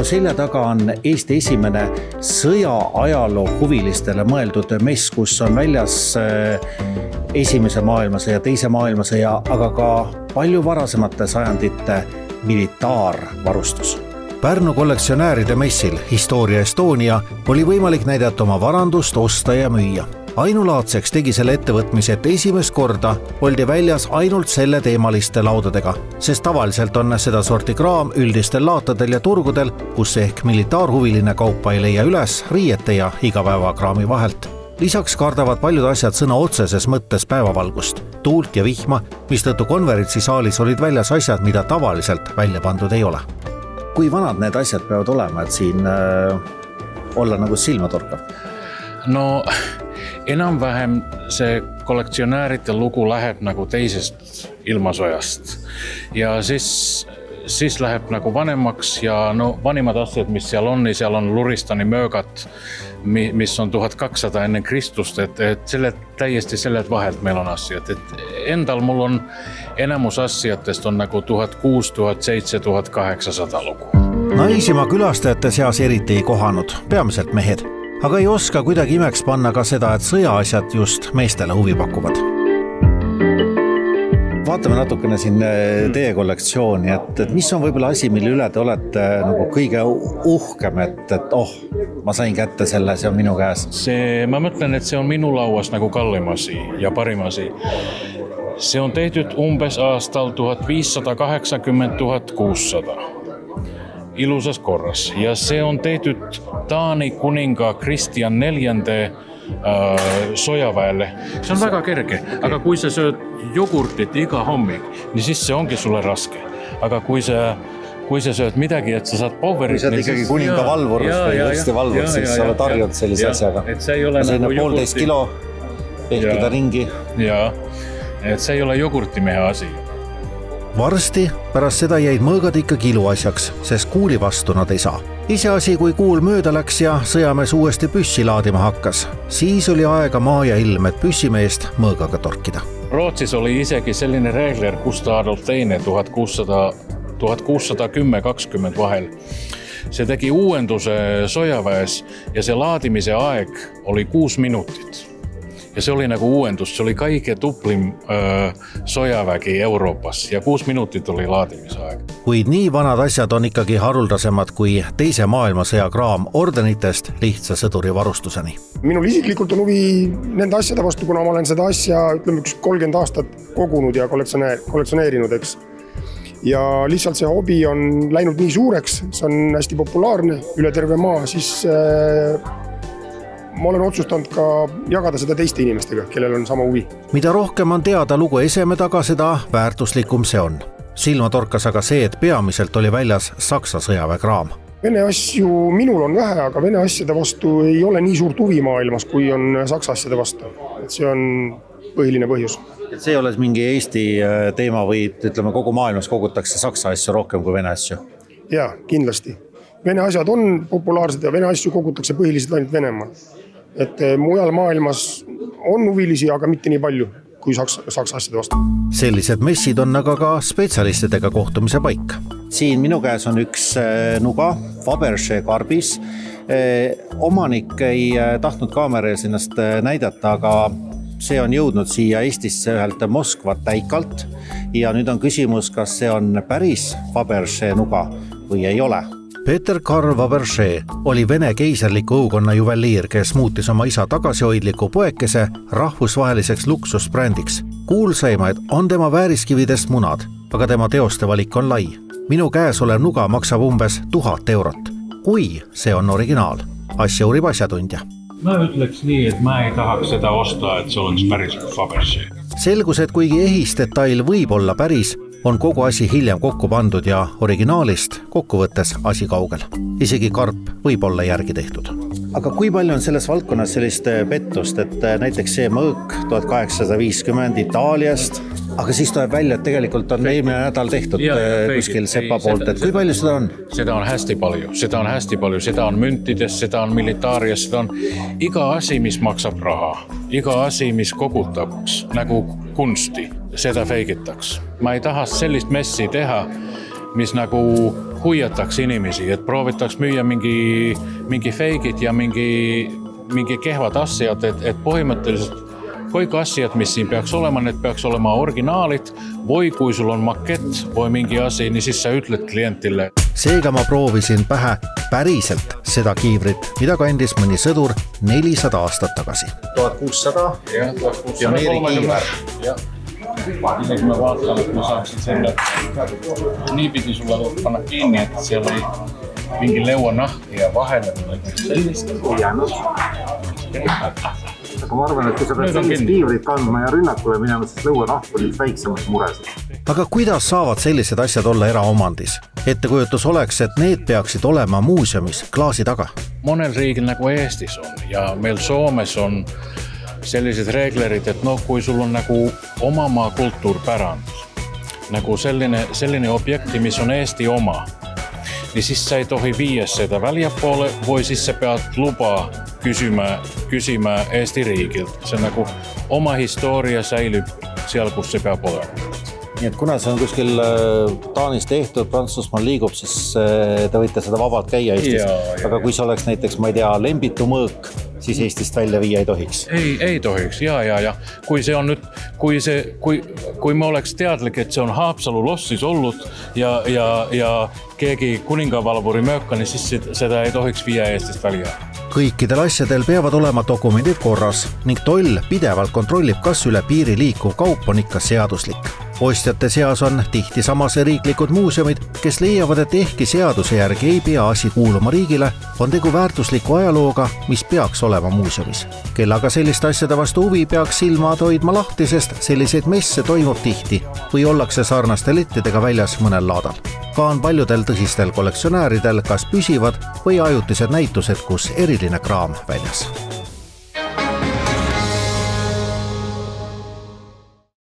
Minu selja taga on Eesti esimene sõjaajaloo huvilistele mõeldud mess, kus on väljas esimese maailmasõja, teise maailmasõja, aga ka palju varasemate sajandite militaarvarustus. Pärnu kollektsionääride messil Historia Estonia oli võimalik näidata oma varandust, osta ja müüa. Ainulaadseks tegi selle ettevõtmise, et esimest korda oldi väljas ainult selle teemaliste laudadega, sest tavaliselt on seda sorti kraam üldistel laatadel ja turgudel, kus ehk militaarhuviline kaupa ei leia üles riiete ja igapäevakraami vahelt. Lisaks kardavad paljud asjad sõna otseses mõttes päevavalgust, tuult ja vihma, mistõttu konverentsisaalis olid väljas asjad, mida tavaliselt välja pandud ei ole. Kui vanad need asjad peavad olema, et siin olla nagu silmatorkav? No enam-vähem see kollektsionäärite lugu läheb nagu teisest ilmasõjast ja siis läheb nagu vanemaks ja vanimad asjad, mis seal on Luristani möögat, mis on 1200 enne Kristust, et täiesti sellelt vahelt meil on asjad. Et endal mul on enamus asjadest on nagu 1600, 1700, 1800 lugu. Naisima külastajate seas eriti ei kohanud, peamiselt mehed. Aga ei oska kuidagi imeks panna ka seda, et sõjaasjad just meestele huvi pakuvad. Vaatame natukene siin teie kollektsiooni, et mis on võib-olla asi, mille üle te olete nagu kõige uhkem, et ma sain kätte selle, see on minu käes. Ma mõtlen, et see on minu lauas nagu kallim asi ja parim asi. See on tehtud umbes aastal 1580-1600. Ilusas korras ja see on tehtud Taani kuninga Kristjan 4. Sojaväele. See on väga kerge, aga kui sa sööd jogurtit iga hommik, niin siis see ongi sulle raske. Aga kui sa sööd midagi, et sa saad powerit... Kui sa oled ikkagi kuninga valvurus või just valvur, siis sa oled harjud sellise asjaga. See ei ole nagu 1,5 kilo ehkida ringi. Ja, et see ei ole jogurtimehe asi. Varsti pärast seda jäid mõõgad ikka kiluasjaks, sest kuuli vastu nad ei saa. Iseasi, kui kuul mööda läks ja sõjamees uuesti püssi laadima hakkas, siis oli aega maa ja ilm, et püssimeest mõõgaga torkida. Rootsis oli isegi selline reegler Gustav Adolf II 1610-20 vahel. See tegi uuenduse sojaväes ja see laadimise aeg oli 6 minutit. Ja see oli nagu uuendus, see oli kõige tuplim sojavägi Euroopas ja 6 minutit oli laadimisaeg. Kuid nii vanad asjad on ikkagi haruldasemad kui teise maailmasõja kraam ordenitest lihtsa sõduri varustuseni. Minul isiklikult on huvi nende asjade vastu, kuna ma olen seda asja 30 aastat kogunud ja kollektsioneerinud, eks. Ja lihtsalt see hobi on läinud nii suureks, see on hästi populaarne üle terve maa, siis ma olen otsustanud ka jagada seda teiste inimestega, kellel on sama huvi. Mida rohkem on teada lugu eseme taga, seda väärtuslikum see on. Silma torkas aga see, et peamiselt oli väljas Saksa sõjaväekraam. Vene asju minul on vähe, aga Vene asjade vastu ei ole nii suurt huvi maailmas, kui on Saksa asjade vastu. Et see on põhiline põhjus. Et see ei ole mingi Eesti teema või ütleme, kogu maailmas kogutakse Saksa asju rohkem kui Vene asju? Jaa, kindlasti. Vene asjad on populaarsed ja Vene asju kogutakse põhiliselt ainult Venemaal. Et mujal maailmas on huvilisi, aga mitte nii palju kui Saksa asjade vastu. Sellised messid on aga ka spetsialistidega kohtumise paik. Siin minu käes on üks nuga, Fabergé karbis. Omanik ei tahtnud kaameras ennast näidata, aga see on jõudnud siia Eestisse ühelt Moskva täikalt. Ja nüüd on küsimus, kas see on päris Fabergé nuga või ei ole. Peter Karl Fabergé oli Vene keiserliku õukonna juveliir, kes muutis oma isa tagasihoidliku poekese rahvusvaheliseks luksusbrändiks. Kuulsaimaid on tema vääriskividest munad, aga tema teoste valik on lai. Minu käes olev nuga maksab umbes 1000 eurot. Kui see on originaal, asja uurib asjatundja. Ma ütleks nii, et ma ei tahaks seda osta, et see oleks päris Fabergé. Selgus, et kuigi ehisdetail võib olla päris, on kogu asi hiljem kokku pandud ja originaalist kokkuvõttes asi kaugel. Isegi karp võib olla järgi tehtud. Aga kui palju on selles valdkonnas sellist pettust, et näiteks see mõõk 1850 Itaaliast, aga siis tuleb välja, et tegelikult on eelmine nädal tehtud kuskil sepa poolt, et kui palju seda on? Seda on hästi palju, seda on müntides, seda on militaarias, seda on iga asi, mis maksab raha, iga asi, mis kogutaks nagu kunsti, seda feigitaks. Ma ei taha sellist messi teha, mis nagu huijataks inimesi, et proovitaks müüa mingi feigit ja mingi kehvad asjad, et põhimõtteliselt kõik asjad, mis siin peaks olema, need peaks olema originaalid või kui sul on makett või mingi asi, niin siis sa ütled klientile. Seega ma proovisin pähe päriselt seda kiivrit, mida kandis mõni sõdur 400 aastat tagasi. 1600 pioneerikiiver. Isegi mä vaatan, että mä saaksin selle. Niin piti sulla panna kiinni, että siellä ei mingi leuanahtia vahele sellist. Jäänud. Aga ma arvan, et kui sa pead sellist kiivrit kandma ja rünnakule minema, siis lõuanahk on üks väiksemad muresid. Aga kuidas saavad sellised asjad olla eraomandis? Ettekujutus oleks, et need peaksid olema muuseumis klaasi taga. Monel riigil nagu Eestis on ja meil Soomes on sellised reeglerid, et kui sul on nagu oma maa kulttuurpärand, nagu selline objekti, mis on Eesti oma, niin siis sä ei tohi viiä sitä väljapuolelle, voi siis sä peat lupa kysymään Eesti riigiltä. Se nagu oma historia säilyy siellä, kus se peab olema. Nii et kuna see on kuskil Taanis tehtud, Prantsusmaal liigub, siis te võite seda vabalt käia Eestis. Aga kui see oleks näiteks, ma ei tea, lembitu mõõk, siis Eestist välja viia ei tohiks? Ei tohiks, ja. Kui see on nüüd, kui me oleks teadlik, et see on Haapsalu lossis ollut ja keegi kuningavalvuri mööka, niin siis seda ei tohiks viia Eestist välja. Kõikidel asjadel peavad olema dokumendid korras ning toll pidevalt kontrollib, kas üle piiri liikuv kaup on ikka seaduslik. Ostjate seas on tihti samas riiklikud muuseumid, kes leiavad, et ehkki seaduse järgi ei pea asi kuuluma riigile, on tegu väärtusliku ajalooga, mis peaks olema muuseumis. Kellaga selliste asjade vastu huvi peaks silmad hoidma lahti, sest selliseid messe toimub tihti või ollakse sarnaste lettidega väljas mõnel laadal. Ka on paljudel tõsistel kollektsionääridel kas püsivad või ajutised näitused, kus eriline kraam väljas.